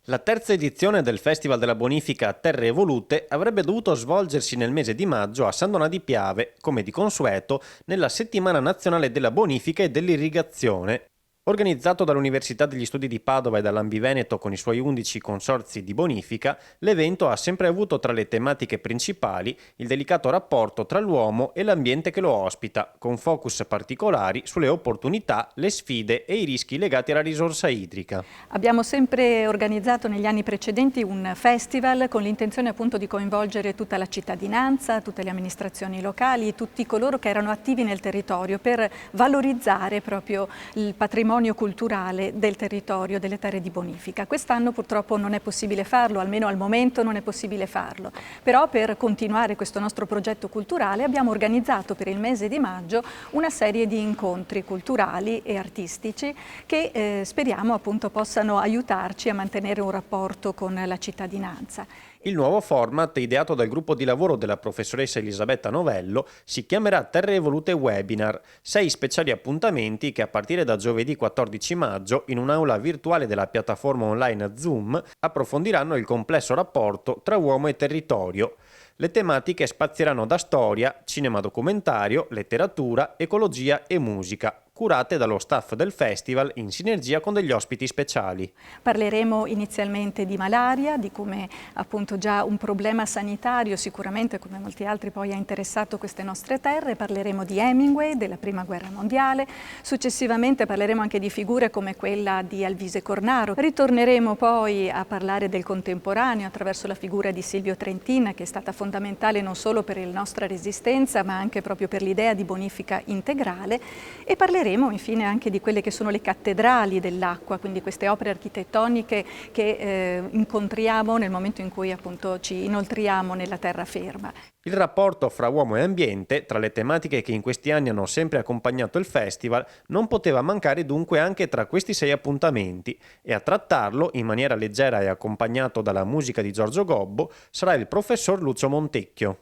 La terza edizione del Festival della Bonifica Terre Evolute avrebbe dovuto svolgersi nel mese di maggio a San Donà di Piave, come di consueto, nella Settimana Nazionale della Bonifica e dell'Irrigazione. Organizzato dall'Università degli Studi di Padova e dall'Ambiveneto con i suoi 11 consorzi di bonifica, l'evento ha sempre avuto tra le tematiche principali il delicato rapporto tra l'uomo e l'ambiente che lo ospita, con focus particolari sulle opportunità, le sfide e i rischi legati alla risorsa idrica. Abbiamo sempre organizzato negli anni precedenti un festival con l'intenzione appunto di coinvolgere tutta la cittadinanza, tutte le amministrazioni locali, tutti coloro che erano attivi nel territorio per valorizzare proprio il patrimonio culturale del territorio, delle terre di bonifica. Quest'anno purtroppo non è possibile farlo, almeno al momento non è possibile farlo, però per continuare questo nostro progetto culturale abbiamo organizzato per il mese di maggio una serie di incontri culturali e artistici che speriamo appunto possano aiutarci a mantenere un rapporto con la cittadinanza. Il nuovo format, ideato dal gruppo di lavoro della professoressa Elisabetta Novello, si chiamerà Terre Evolute Webinar, 6 speciali appuntamenti che a partire da giovedì 14 maggio, in un'aula virtuale della piattaforma online Zoom, approfondiranno il complesso rapporto tra uomo e territorio. Le tematiche spazieranno da storia, cinema documentario, letteratura, ecologia e musica, curate dallo staff del festival in sinergia con degli ospiti speciali. Parleremo inizialmente di malaria, di come appunto già un problema sanitario sicuramente come molti altri poi ha interessato queste nostre terre, parleremo di Hemingway, della Prima Guerra Mondiale, successivamente parleremo anche di figure come quella di Alvise Cornaro, ritorneremo poi a parlare del contemporaneo attraverso la figura di Silvio Trentin che è stata fondamentale non solo per la nostra resistenza ma anche proprio per l'idea di bonifica integrale e parleremo infine anche di quelle che sono le cattedrali dell'acqua, quindi queste opere architettoniche che incontriamo nel momento in cui appunto ci inoltriamo nella terraferma. Il rapporto fra uomo e ambiente, tra le tematiche che in questi anni hanno sempre accompagnato il festival, non poteva mancare dunque anche tra questi 6 appuntamenti e a trattarlo, in maniera leggera e accompagnato dalla musica di Giorgio Gobbo, sarà il professor Lucio Montecchio.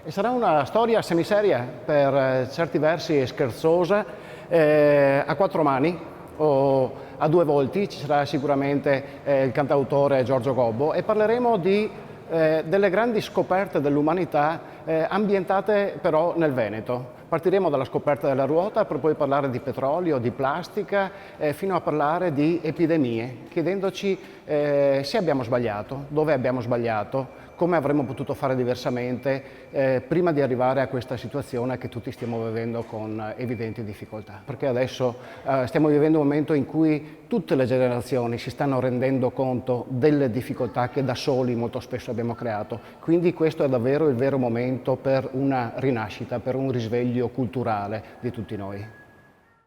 E sarà una storia semiseria, per certi versi scherzosa, a 4 mani o a 2 volti. Ci sarà sicuramente il cantautore Giorgio Gobbo e parleremo delle grandi scoperte dell'umanità ambientate però nel Veneto. Partiremo dalla scoperta della ruota per poi parlare di petrolio, di plastica, fino a parlare di epidemie, chiedendoci se abbiamo sbagliato, dove abbiamo sbagliato, come avremmo potuto fare diversamente prima di arrivare a questa situazione che tutti stiamo vivendo con evidenti difficoltà. Perché adesso stiamo vivendo un momento in cui tutte le generazioni si stanno rendendo conto delle difficoltà che da soli molto spesso abbiamo creato. Quindi questo è davvero il vero momento per una rinascita, per un risveglio culturale di tutti noi.